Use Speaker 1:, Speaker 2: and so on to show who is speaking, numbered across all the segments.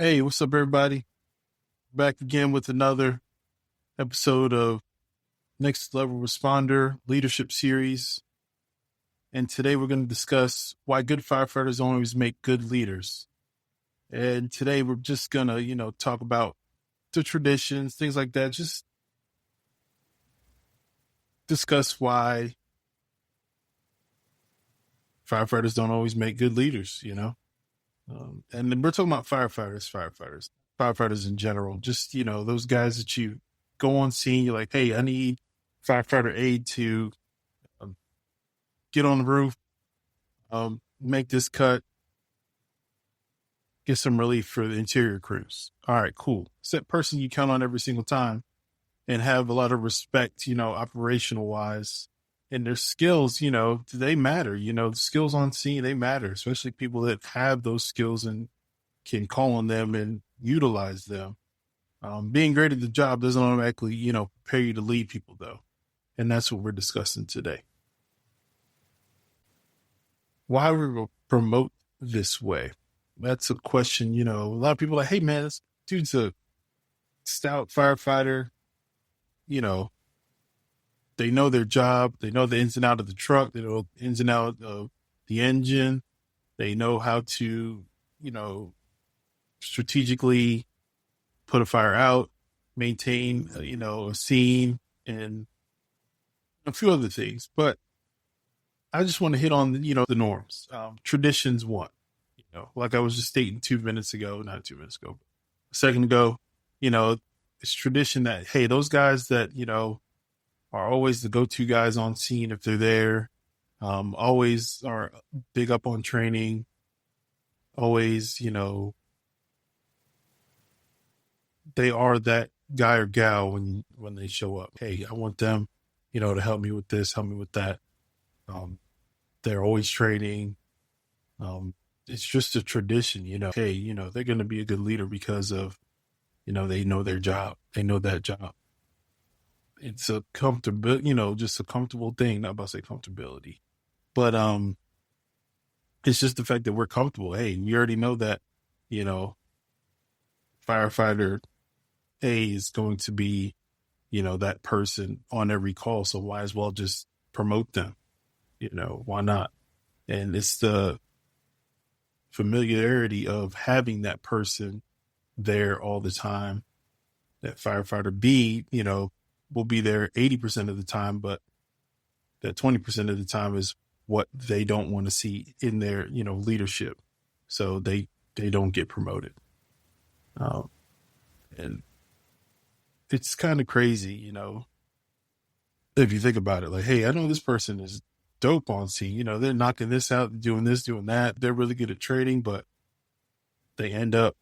Speaker 1: Hey, what's up, everybody? Back again with another episode of Next Level Responder Leadership Series. And today we're going to discuss why good firefighters don't always make good leaders. And today we're just going to, talk about the traditions, things like that. Just discuss why firefighters don't always make good leaders. And then we're talking about firefighters in general. Just, those guys that you go on scene, you're like, hey, I need firefighter aid to get on the roof, make this cut, get some relief for the interior crews. All right, cool. It's that person you count on every single time and have a lot of respect, operational wise. And their skills, they matter. The skills on scene, they matter, especially people that have those skills and can call on them and utilize them. Being great at the job doesn't automatically, prepare you to lead people, though. And that's what we're discussing today. Why we will promote this way? That's a question, a lot of people are like, hey, man, this dude's a stout firefighter. They know their job. They know the ins and out of the truck. They know the ins and out of the engine. They know how to, strategically put a fire out, maintain, a scene, and a few other things. But I just want to hit on, the norms. Traditions one, like I was just stating not 2 minutes ago, a second ago, it's tradition that, hey, those guys that, are always the go-to guys on scene if they're there, always are big up on training, always, they are that guy or gal when they show up. Hey, I want them, to help me with this, help me with that. They're always training. It's just a tradition, hey, they're going to be a good leader because of, they know their job. They know that job. It's a comfortable, just a comfortable thing. Not about to say comfortability, but, it's just the fact that we're comfortable. Hey, you already know that, firefighter A is going to be, that person on every call. So why as well just promote them? Why not? And it's the familiarity of having that person there all the time. That firefighter B, will be there 80% of the time, but that 20% of the time is what they don't want to see in their, leadership. So they don't get promoted. And it's kind of crazy, if you think about it, like, hey, I know this person is dope on scene, they're knocking this out, doing this, doing that. They're really good at trading, but they end up,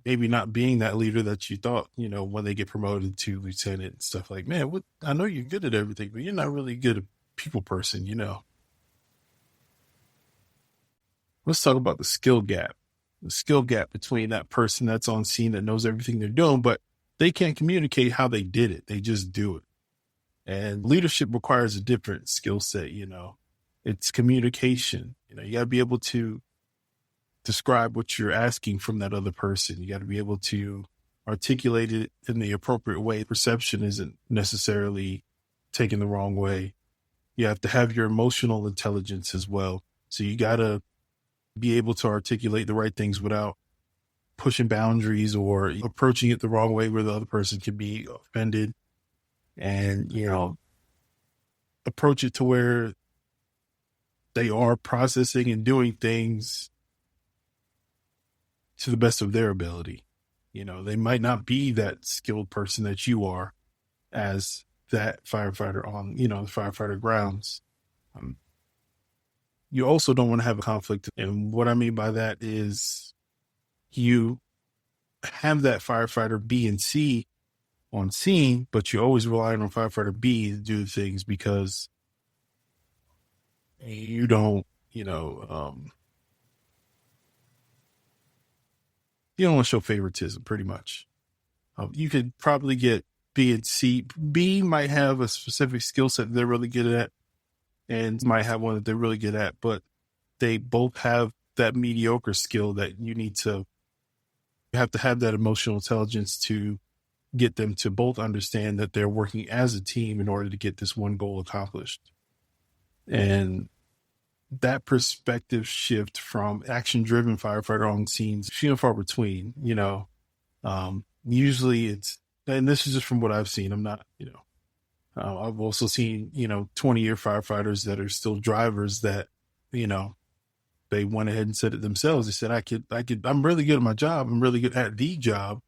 Speaker 1: maybe not being that leader that you thought, when they get promoted to lieutenant and stuff. Like, man, I know you're good at everything, but you're not really good at people person, Let's talk about the skill gap between that person that's on scene that knows everything they're doing, but they can't communicate how they did it. They just do it. And leadership requires a different skill set, it's communication. You got to be able to describe what you're asking from that other person. You got to be able to articulate it in the appropriate way. Perception isn't necessarily taken the wrong way. You have to have your emotional intelligence as well. So you got to be able to articulate the right things without pushing boundaries or approaching it the wrong way where the other person can be offended, and, approach it to where they are processing and doing things to the best of their ability. They might not be that skilled person that you are as that firefighter on, the firefighter grounds. You also don't want to have a conflict. And what I mean by that is you have that firefighter B and C on scene, but you're always relying on firefighter B to do things because you don't, you don't want to show favoritism, pretty much. You could probably get B and C. B might have a specific skill set they're really good at, and might have one that they're really good at, but they both have that mediocre skill that you need to You have to have that emotional intelligence to get them to both understand that they're working as a team in order to get this one goal accomplished. And that perspective shift from action-driven firefighter on scenes, few and far between, usually it's, and this is just from what I've seen. I'm not, I've also seen, 20-year firefighters that are still drivers that, they went ahead and said it themselves. They said, I'm really good at my job. I'm really good at the job,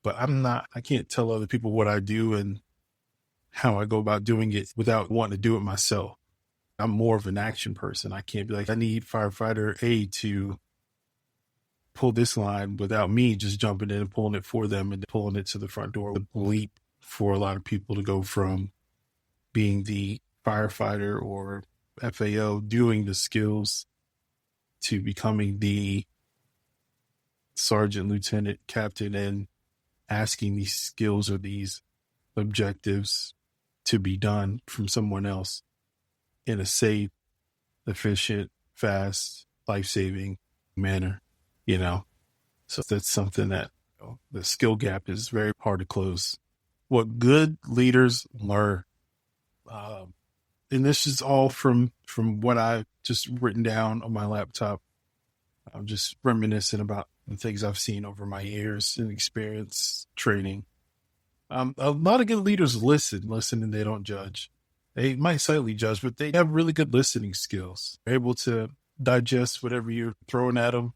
Speaker 1: but I can't tell other people what I do and how I go about doing it without wanting to do it myself. I'm more of an action person. I can't be like, I need firefighter A to pull this line without me just jumping in and pulling it for them and pulling it to the front door. The leap for a lot of people to go from being the firefighter or FAO doing the skills to becoming the sergeant, lieutenant, captain, and asking these skills or these objectives to be done from someone else in a safe, efficient, fast, life-saving manner, So that's something that the skill gap is very hard to close. What good leaders learn, and this is all from what I've just written down on my laptop. I'm just reminiscing about the things I've seen over my years and experience training. A lot of good leaders listen, and they don't judge. They might slightly judge, but they have really good listening skills. They're able to digest whatever you're throwing at them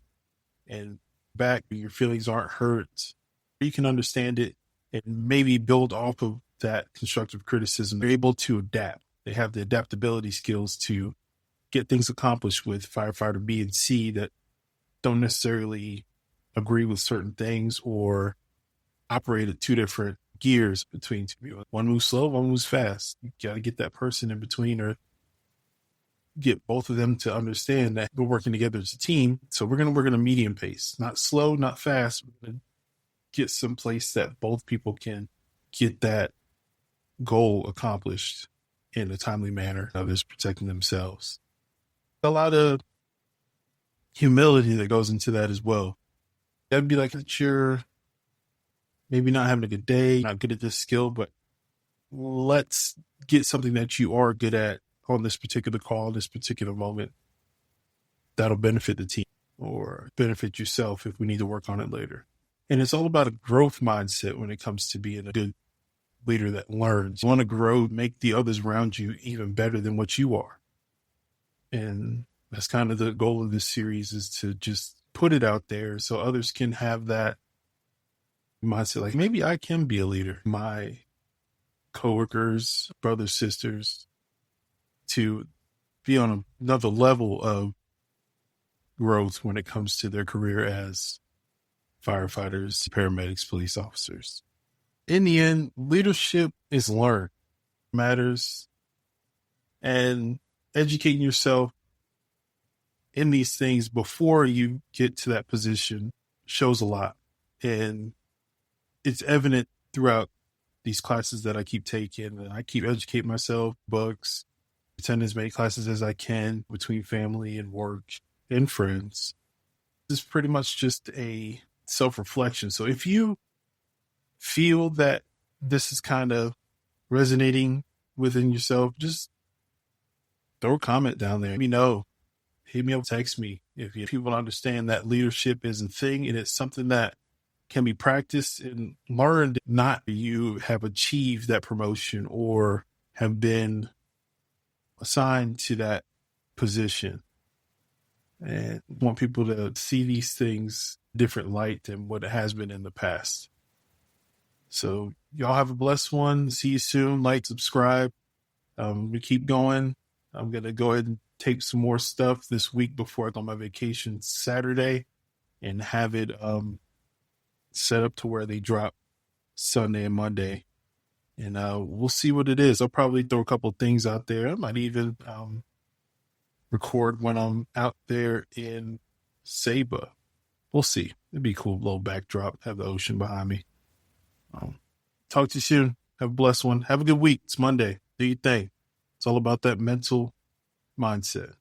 Speaker 1: and back, your feelings aren't hurt. You can understand it and maybe build off of that constructive criticism. They're able to adapt. They have the adaptability skills to get things accomplished with firefighter B and C that don't necessarily agree with certain things or operate at two different gears between two people. One moves slow, one moves fast. You got to get that person in between or get both of them to understand that we're working together as a team. So we're going to work at a medium pace, not slow, not fast. We're going to get someplace that both people can get that goal accomplished in a timely manner. Others protecting themselves. A lot of humility that goes into that as well. That'd be like that you're maybe not having a good day, not good at this skill, but let's get something that you are good at on this particular call, this particular moment, that'll benefit the team or benefit yourself if we need to work on it later. And it's all about a growth mindset when it comes to being a good leader that learns. You want to grow, make the others around you even better than what you are. And that's kind of the goal of this series, is to just put it out there so others can have that mindset. Like, maybe I can be a leader. My coworkers, brothers, sisters, to be on another level of growth when it comes to their career as firefighters, paramedics, police officers. In the end, leadership is learned, matters, and educating yourself in these things before you get to that position shows a lot. And it's evident throughout these classes that I keep taking, and I keep educating myself, books, attend as many classes as I can between family and work and friends. This is pretty much just a self-reflection. So if you feel that this is kind of resonating within yourself, just throw a comment down there. Let me know. Hit me up, text me. If people understand that leadership is a thing and it's something that can be practiced and learned, not you have achieved that promotion or have been assigned to that position. And I want people to see these things different light than what it has been in the past. So y'all have a blessed one. See you soon. Like, subscribe. We keep going. I'm going to go ahead and tape some more stuff this week before I go on my vacation Saturday and have it set up to where they drop Sunday and Monday. And we'll see what it is. I'll probably throw a couple of things out there. I might even record when I'm out there in Saba. We'll see. It'd be a cool little backdrop. Have the ocean behind me. Talk to you soon. Have a blessed one. Have a good week. It's Monday. Do your thing. It's all about that mental mindset.